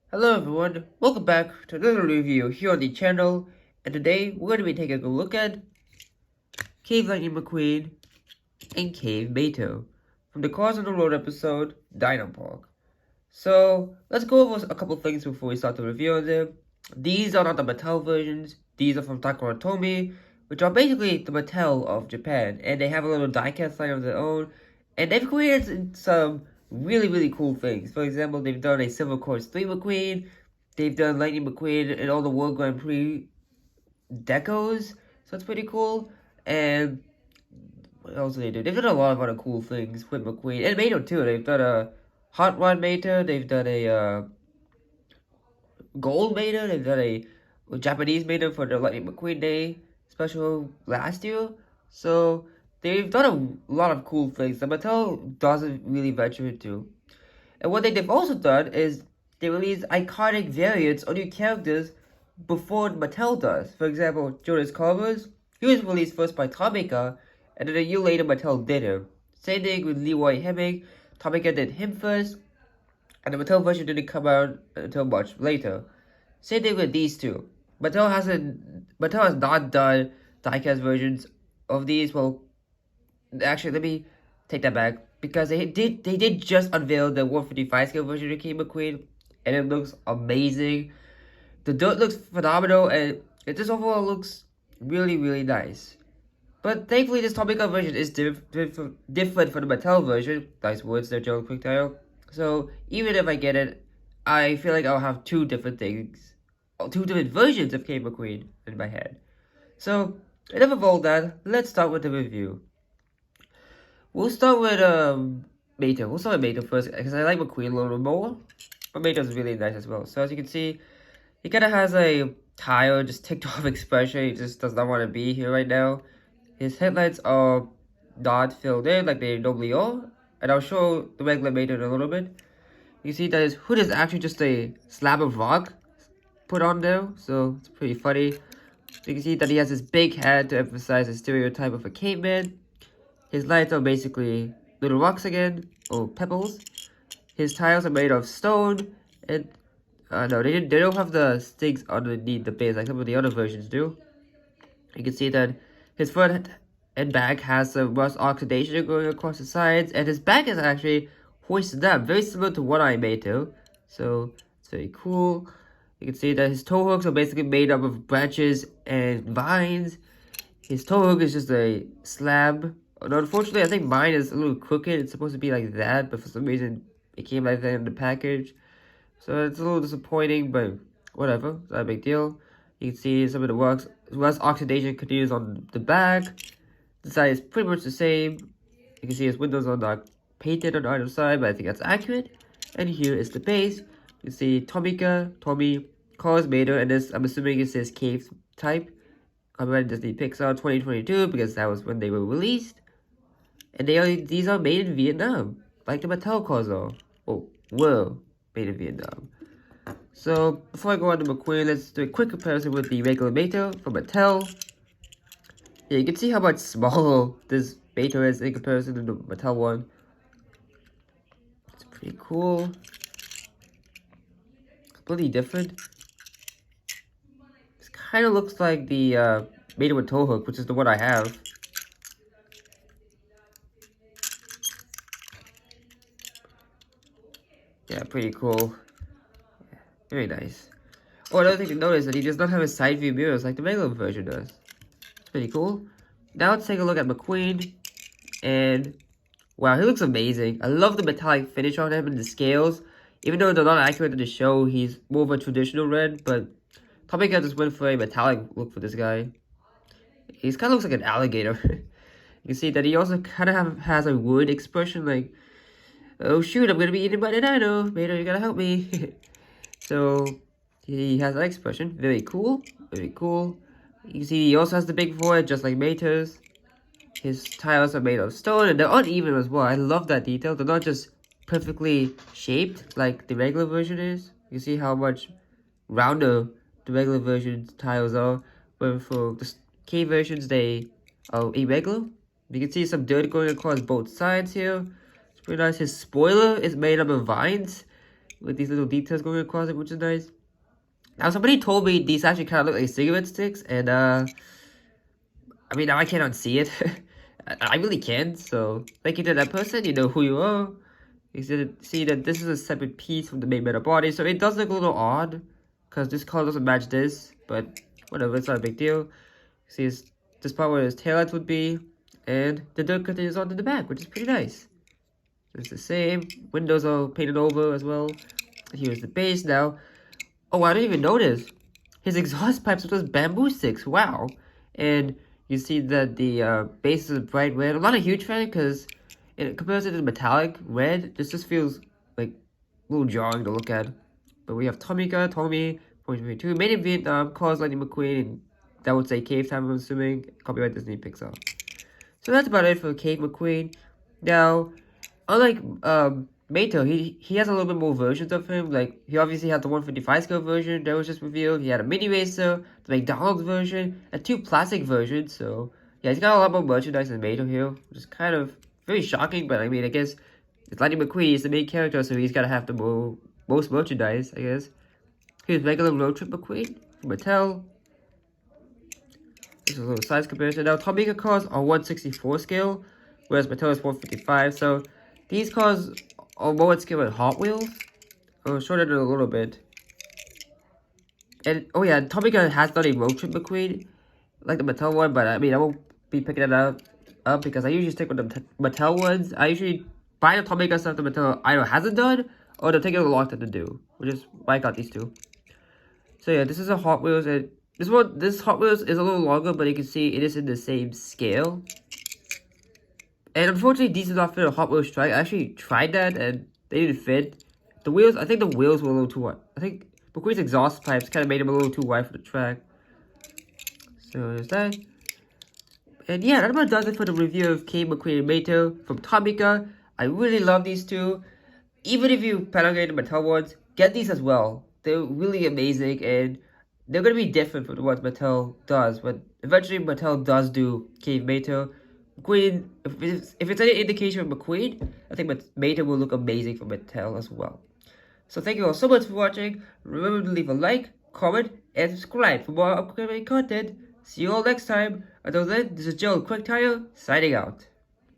Hello everyone, welcome back to another review here on the channel, and today we're going to be taking a look at Cave Lightning McQueen and Cave Beto from the Cars on the Road episode, Dino Park. So, let's go over a couple things before we start the review on them. These are not the Mattel versions, these are from Takara Tomy, which are basically the Mattel of Japan, and they have a little diecast line of their own, and they've created some really cool things. For example, they've done a Silver Course 3 McQueen, they've done Lightning McQueen and all the World Grand Prix decos, so it's pretty cool. And what else do they do? They've done a lot of other cool things with McQueen and Mato too. They've done a Hot Rod Mato, they've done a Gold Mato, they've done a Japanese Mato for the Lightning McQueen Day special last year. So they've done a lot of cool things that Mattel doesn't really venture into. And what they've also done is they release iconic variants on new characters before Mattel does. For example, Jonas Carver's, he was released first by Tomica, and then a year later Mattel did him. Same thing with Leroy Hemming, Tomica did him first, and the Mattel version didn't come out until much later. Same thing with these two. Mattel has not done diecast versions of these. Well, actually, let me take that back because they did just unveil the 155 scale version of King McQueen, and it looks amazing. The dirt looks phenomenal, and it just overall looks really nice. But thankfully, this Tomica version is different from the Mattel version. Nice words there, Joe Quick Tile. So even if I get it, I feel like I'll have two different things, two different versions of King McQueen in my head. So enough of all that. Let's start with the review. We'll start with Mato. We'll start with Mato first because I like McQueen a little bit more, but Mato's really nice as well. So as you can see, he kind of has a tired, just ticked off expression. He just does not want to be here right now. His headlights are not filled in like they normally are, and I'll show the regular Mato in a little bit. You see that his hood is actually just a slab of rock put on there, so it's pretty funny. You can see that he has this big head to emphasize the stereotype of a caveman. His lights are basically little rocks again, or pebbles. His tiles are made of stone, and no, they don't have the sticks underneath the base like some of the other versions do. You can see that his front and back has some rust oxidation going across the sides, and his back is actually hoisted up, very similar to what I made too. So it's very cool. You can see that his tow hooks are basically made up of branches and vines. His tow hook is just a slab. Unfortunately, I think mine is a little crooked. It's supposed to be like that, but for some reason, it came like that in the package. So it's a little disappointing, but whatever. It's not a big deal. You can see some of the rust oxidation continues on the back. The side is pretty much the same. You can see his windows are not painted on either side, but I think that's accurate. And here is the base. You see Tomica, Tommy, Cars Mater, and this, I'm assuming it says Cave type. Copyright Disney Pixar 2022 because that was when they were released. And these are made in Vietnam, like the Mattel cars are. Oh, were made in Vietnam. So, before I go on to McQueen, let's do a quick comparison with the regular Mato from Mattel. Yeah, you can see how much smaller this Mato is in comparison to the Mattel one. It's pretty cool. Completely different. This kind of looks like the Mato with tow hook, which is the one I have. Yeah, pretty cool. Yeah, very nice. Oh, another thing to notice is that he does not have his side view mirrors like the regular version does. It's pretty cool. Now let's take a look at McQueen. And wow, he looks amazing. I love the metallic finish on him and the scales. Even though they're not accurate in the show, he's more of a traditional red. But Tomica just went for a metallic look for this guy. He kind of looks like an alligator. You can see that he also kind of has a wood expression like, oh shoot, I'm gonna be eaten by the dino. Mater, you gotta help me. So he has that expression. Very cool. Very cool. You can see he also has the big forehead just like Mater's. His tiles are made of stone and they're uneven as well. I love that detail. They're not just perfectly shaped like the regular version is. You see how much rounder the regular version tiles are. But for the K versions, they are irregular. You can see some dirt going across both sides here. It's pretty nice. His spoiler is made up of vines. with these little details going across it, which is nice. Now, somebody told me these actually kind of look like cigarette sticks, and I mean, now I cannot see it. I really can't, so thank you to that person, you know who you are. You see that this is a separate piece from the main metal body, so it does look a little odd, because this color doesn't match this, but whatever, it's not a big deal. See, this part where his taillights would be, and the dirt curtain is on in the back, which is pretty nice. It's the same, windows are painted over as well. Here's the base now. Oh, I didn't even notice. His exhaust pipes are just bamboo sticks, wow. And you see that the base is bright red. I'm not a huge fan because in comparison to the metallic red, this just feels like a little jarring to look at. But we have Tomica, Tommy, 2022, made in Vietnam, cars Lightning McQueen, and that would say Cave Time, I'm assuming. Copyright Disney Pixar. So that's about it for Cave McQueen. Now, unlike Mato, he has a little bit more versions of him. Like, he obviously had the 155 scale version that was just revealed. He had a mini racer, the McDonald's version, and 2 plastic versions. So, yeah, he's got a lot more merchandise than Mato here, which is kind of very shocking. But I mean, I guess it's Lightning McQueen, he's the main character, so he's gotta have the most merchandise, I guess. Here's regular Road Trip McQueen from Mattel. This is a little size comparison. Now, Tomica cars are 164 scale, whereas Mattel is 155. So, these cars are more at scale than Hot Wheels. I'll show that in a little bit. And, oh yeah, Tomica has done a Road Trip McQueen, like the Mattel one, but I mean, I won't be picking it up because I usually stick with the Mattel ones. I usually buy the Tomica stuff the Mattel either hasn't done, or they're taking a long time to do, which is why I got these two. So yeah, this is a Hot Wheels, and this Hot Wheels is a little longer, but you can see it is in the same scale. And unfortunately, these do not fit a Hot Wheels Strike. I actually tried that, and they didn't fit. The wheels, I think the wheels were a little too wide. I think McQueen's exhaust pipes kind of made them a little too wide for the track. So there's that. And yeah, that about does it for the review of Cave McQueen and Mato from Tomica. I really love these two. Even if you plan on getting the Mattel ones, get these as well. They're really amazing, and they're going to be different from what Mattel does. But eventually, Mattel does do Cave Mato. McQueen, if it's any indication of McQueen, I think Mato will look amazing for Mattel as well. So thank you all so much for watching. Remember to leave a like, comment, and subscribe for more upcoming content. See you all next time. Until then, this is Joe QuickTire signing out.